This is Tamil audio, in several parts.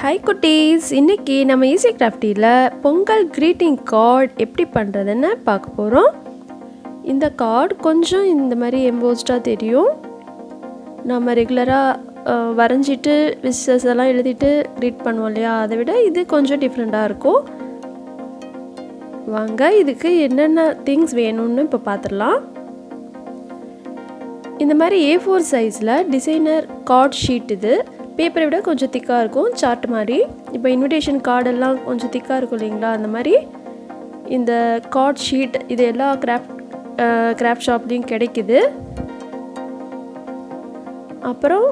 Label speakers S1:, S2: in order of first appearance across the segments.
S1: ஹாய் குட்டீஸ், இன்றைக்கி நம்ம ஈஸி கிராஃப்டியில் பொங்கல் க்ரீட்டிங் கார்டு எப்படி பண்ணுறதுன்னு பார்க்க போகிறோம். இந்த கார்டு கொஞ்சம் இந்த மாதிரி எம்போஸ்டாக தெரியும். நம்ம ரெகுலராக வரைஞ்சிட்டு விஷஸ் எல்லாம் எழுதிட்டு க்ரீட் பண்ணுவோம் இல்லையா, அதை விட இது கொஞ்சம் டிஃப்ரெண்ட்டாக இருக்கும். வாங்க இதுக்கு என்னென்ன திங்ஸ் வேணும்னு இப்போ பார்த்துடலாம். இந்த மாதிரி A4 சைஸில் டிசைனர் கார்டு ஷீட், இது பேப்பரை விட கொஞ்சம் திக்காக இருக்கும், சார்ட் மாதிரி. இப்போ இன்விடேஷன் கார்டெல்லாம் கொஞ்சம் திக்காக இருக்கும் இல்லைங்களா, அந்த மாதிரி இந்த கார்ட் ஷீட் இது எல்லா கிராஃப்ட் ஷாப்லேயும் கிடைக்குது. அப்புறம்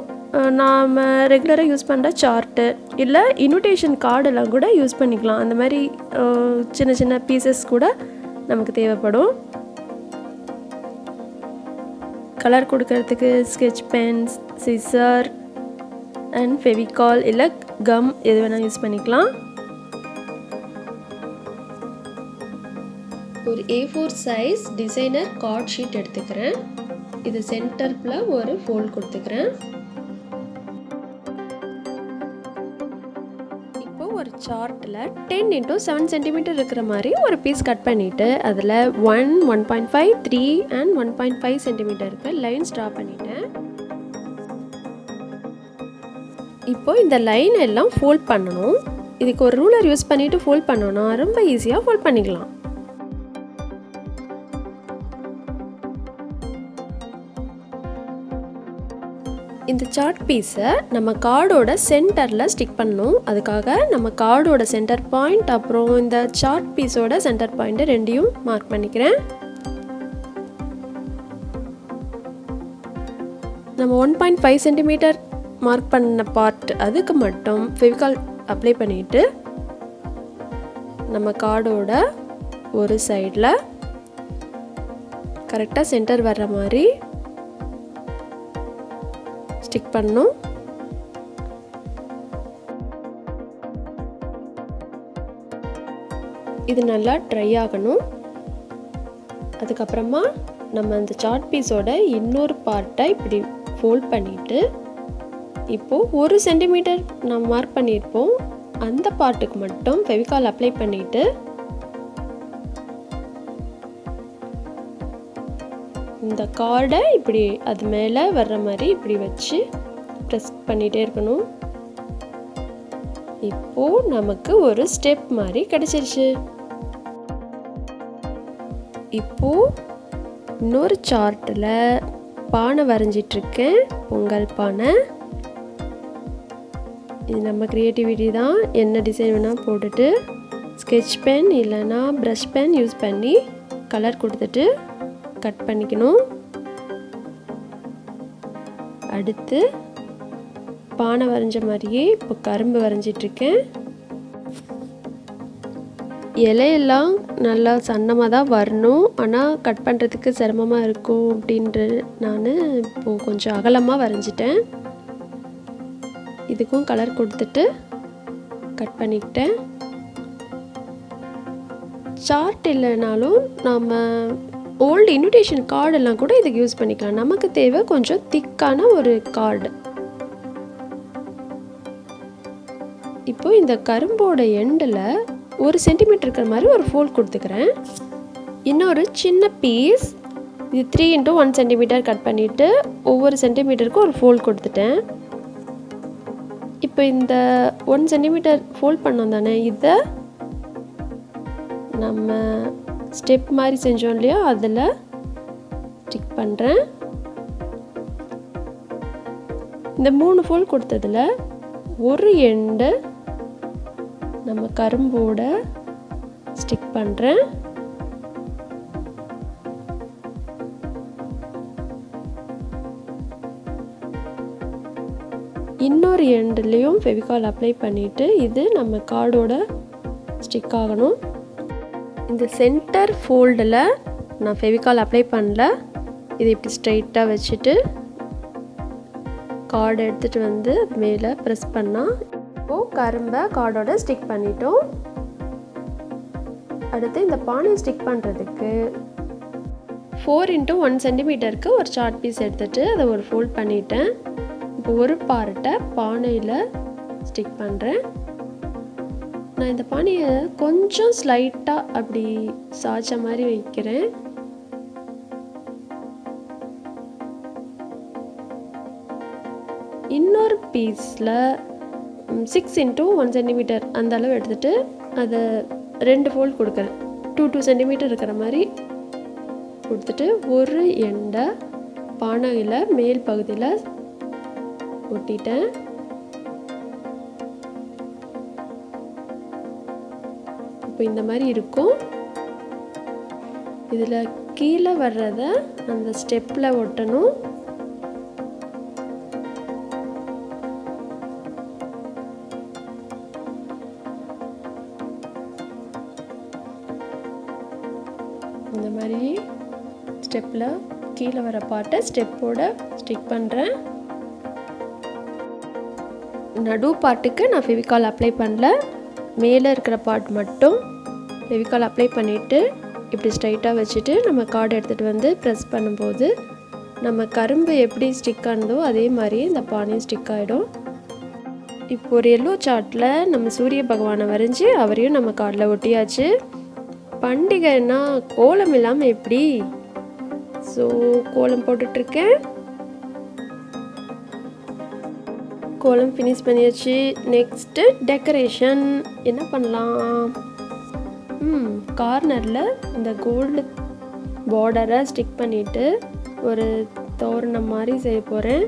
S1: நாம் ரெகுலராக யூஸ் பண்ணுற சார்ட்டு இல்லை இன்விடேஷன் கார்டெல்லாம் கூட யூஸ் பண்ணிக்கலாம். அந்த மாதிரி சின்ன சின்ன பீசஸ் கூட நமக்கு தேவைப்படும். கலர் கொடுக்கறதுக்கு sketch Benz, scissor and Fevicol இல்லை கம் எது வேணால் யூஸ் பண்ணிக்கலாம். ஒரு A4 size designer card sheet எடுத்துக்கிறேன். இது சென்டரில் ஒரு ஃபோல்ட் கொடுத்துக்கிறேன். இப்போ ஒரு சார்ட்டில் 10 x 7 சென்டிமீட்டர் இருக்கிற மாதிரி ஒரு பீஸ் கட் பண்ணிவிட்டு அதில் 1, 1.5, 3 அண்ட் 1.5 சென்டிமீட்டருக்கு லைன்ஸ் ட்ரா பண்ணிட்டேன். இப்போ இந்த லைன் எல்லாம் ஃபோல்ட் பண்ணணும். இதுக்கு ஒரு ரூலர் யூஸ் பண்ணிவிட்டு ஃபோல்ட் பண்ணோன்னா ரொம்ப ஈஸியாக ஃபோல்ட் பண்ணிக்கலாம். இந்த சார்ட் பீஸை நம்ம கார்டோட சென்டரில் ஸ்டிக் பண்ணணும். அதுக்காக நம்ம கார்டோட சென்டர் பாயிண்ட் அப்புறம் இந்த சார்ட் பீஸோட சென்டர் பாயிண்ட்டு ரெண்டையும் மார்க் பண்ணிக்கிறேன். நம்ம 1.5 சென்டிமீட்டர் மார்க் பண்ண பார்ட் அதுக்கு மட்டும் ஃபெவிகால் அப்ளை பண்ணிவிட்டு நம்ம கார்டோட ஒரு சைடில் கரெக்டாக சென்டர் வர்ற மாதிரி ஸ்டிக் பண்ணணும். இது நல்லா ட்ரை ஆகணும். அதுக்கப்புறமா நம்ம அந்த சார்ட் பீஸோட இன்னொரு பார்ட்டை இப்படி ஃபோல்ட் பண்ணிவிட்டு இப்போது 1 சென்டிமீட்டர் நம்ம மார்க் பண்ணியிருப்போம், அந்த பார்ட்டுக்கு மட்டும் ஃபெவிகால் அப்ளை பண்ணிவிட்டு இந்த கார்டை இப்படி அது மேலே வர்ற மாதிரி இப்படி வச்சு ப்ரெஸ் பண்ணிகிட்டே இருக்கணும். இப்போது நமக்கு ஒரு ஸ்டெப் மாதிரி கிடச்சிருச்சு. இப்போது இன்னொரு சார்ட்டில் பானை வரைஞ்சிட்ருக்கேன், பொங்கல் பானை. இது நம்ம க்ரியேட்டிவிட்டி தான். என்ன டிசைன் வேணால் போட்டுட்டு ஸ்கெட்ச் பென் இல்லைன்னா ப்ரஷ் பென் யூஸ் பண்ணி கலர் கொடுத்துட்டு கட் பண்ணிக்கணும். அடுத்து பானை வரைஞ்ச மாதிரியே இப்போ கரும்பு வரைஞ்சிட்ருக்கேன். இலையெல்லாம் நல்லா சன்னமாக தான் வரணும், ஆனால் கட் பண்ணுறதுக்கு சிரமமாக இருக்கும் அப்படின்ட்டு நான் இப்போது கொஞ்சம் அகலமாக வரைஞ்சிட்டேன். இதுக்கும் கலர் கொடுத்துட்டு கட் பண்ணிக்கிட்டேன். சார்ட் இல்லைனாலும் நம்ம ஓல்டு இன்விடேஷன் கார்டெல்லாம் கூட இதுக்கு யூஸ் பண்ணிக்கலாம். நமக்கு தேவை கொஞ்சம் திக்கான ஒரு கார்டு. இப்போ இந்த கரும்போட எண்டில் 1 சென்டிமீட்டர் இருக்கிற மாதிரி ஒரு ஃபோல்ட் கொடுத்துக்கிறேன். இன்னொரு சின்ன பீஸ், இது 3 x 1 சென்டிமீட்டர் கட் பண்ணிவிட்டு ஒவ்வொரு சென்டிமீட்டருக்கும் ஒரு ஃபோல்ட் கொடுத்துட்டேன். இப்போ இந்த 1 சென்டிமீட்டர் ஃபோல்ட் பண்ணோம் தானே, இதை நம்ம ஸ்டெப் மாதிரி செஞ்சோம் இல்லையா, அதில் ஸ்டிக் பண்ணுறேன். இந்த 3 ஃபோல்ட் கொடுத்ததில் ஒரு எண்டு நம்ம கரும்போட ஸ்டிக் பண்ணுறேன். இன்னொரு எண்ட்லேயும் ஃபெவிகால் அப்ளை பண்ணிவிட்டு இது நம்ம கார்டோட ஸ்டிக் ஆகணும். இந்த சென்டர் ஃபோல்டில் நான் ஃபெவிகால் அப்ளை பண்ணல. இது இப்படி ஸ்ட்ரைட்டாக வச்சுட்டு கார்டு எடுத்துகிட்டு வந்து மேலே ப்ரெஸ் பண்ணால் இப்போது கரும்பை கார்டோட ஸ்டிக் பண்ணிட்டோம். அடுத்து இந்த பானையை ஸ்டிக் பண்ணுறதுக்கு 4 x 1 சென்டிமீட்டருக்கு ஒரு சார்ட் பீஸ் எடுத்துகிட்டு அதை ஒரு ஃபோல்ட் பண்ணிட்டேன். இப்போ ஒரு பார்ட்டை பானையில் ஸ்டிக் பண்ணுறேன். நான் இந்த பானையை கொஞ்சம் ஸ்லைட்டாக அப்படி சாய்ச்ச மாதிரி வைக்கிறேன். இன்னொரு பீஸில் 6 × 1 சென்டிமீட்டர் அந்த அளவு எடுத்துகிட்டு அதை 2 ஃபோல்ட் கொடுக்குறேன். 2 சென்டிமீட்டர் இருக்கிற மாதிரி கொடுத்துட்டு ஒரு எண்டை பானையில் மேல் பகுதியில் ஒட்டிட்டேன். இப்போ இந்த மாதிரி இருக்கும். இதில் கீழே வர்றத அந்த ஸ்டெப்பில் ஒட்டணும். இந்த மாதிரி ஸ்டெப்பில் கீழே வர பார்ட்டை ஸ்டெப்போட ஸ்டிக் பண்ணுறேன். நடு பார்ட்டுக்கு நான் ஃபெவிகால் அப்ளை பண்ணல. மேலே இருக்கிற பார்ட் மட்டும் ஃபெவிகால் அப்ளை பண்ணிவிட்டு இப்படி ஸ்ட்ரைட்டாக வச்சுட்டு நம்ம கார்டு எடுத்துகிட்டு வந்து ப்ரெஸ் பண்ணும்போது நம்ம கரும்பு எப்படி ஸ்டிக் ஆனதோ அதே மாதிரி இந்த பானையும் ஸ்டிக் ஆகிடும். இப்போ ஒரு எல்லோ சார்ட்டில் நம்ம சூரிய பகவானை வரைஞ்சி அவரையும் நம்ம கார்டில் ஒட்டியாச்சு. பண்டிகைன்னா கோலம் இல்லாமல் எப்படி? ஸோ கோலம் போட்டுட்ருக்கேன். கோலம் ஃபினிஷ் பண்ணியாச்சு. நெக்ஸ்ட்டு டெக்கரேஷன் என்ன பண்ணலாம்? கார்னரில் இந்த கோல்டு பார்டரை ஸ்டிக் பண்ணிவிட்டு ஒரு தோரணம் மாதிரி செய்ய போகிறேன்.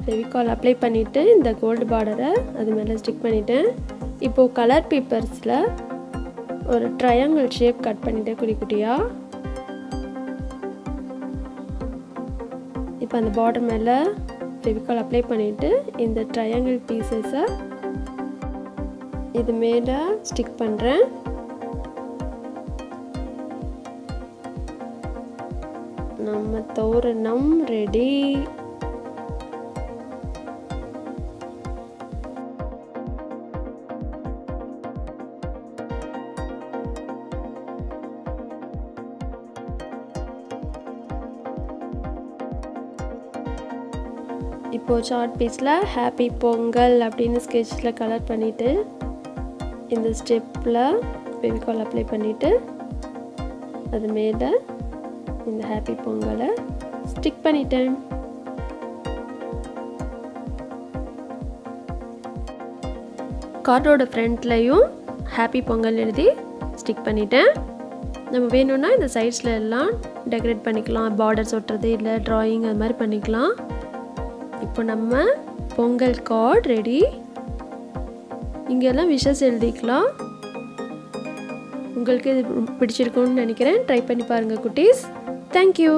S1: ஃபெவிகால் அப்ளை பண்ணிவிட்டு இந்த கோல்டு பார்டரை அது மேலே ஸ்டிக் பண்ணிட்டேன். இப்போது கலர் பேப்பர்ஸில் ஒரு ட்ரையாங்கிள் ஷேப் கட் பண்ணிவிட்டேன் குட்டி குட்டியாக. இப்போ அந்த பார்டர் மேலே ஃபெவிகால் அப்ளை பண்ணிவிட்டு இந்த ட்ரையாங்கிள் பீசஸை இது மேலே ஸ்டிக் பண்ணுறேன். நம்ம தோரணம் ரெடி. இப்போது சார்ட் பீஸில் ஹாப்பி பொங்கல் அப்படின்னு ஸ்கெட்சில் கலர் பண்ணிவிட்டு இந்த ஸ்டெப்பில் ஃபெவிகால் அப்ளை பண்ணிவிட்டு அது மேலே இந்த ஹாப்பி பொங்கலை ஸ்டிக் பண்ணிட்டேன். கார்டோட ஃப்ரண்ட்லையும் ஹாப்பி பொங்கல் எழுதி ஸ்டிக் பண்ணிட்டேன். நம்ம வேணும்னா இந்த சைட்ஸில் எல்லாம் டெக்கரேட் பண்ணிக்கலாம். பார்டர்ஸ் ஒட்டுறது இல்லை ட்ராயிங் அது மாதிரி பண்ணிக்கலாம். இப்போ நம்ம பொங்கல் கார்டு ரெடி. இங்கெல்லாம் விஷஸ் எழுதிக்கலாம். உங்களுக்கு இது பிடிச்சிருக்குன்னு நினைக்கிறேன். ட்ரை பண்ணி பாருங்கள் குட்டீஸ். தேங்க்யூ.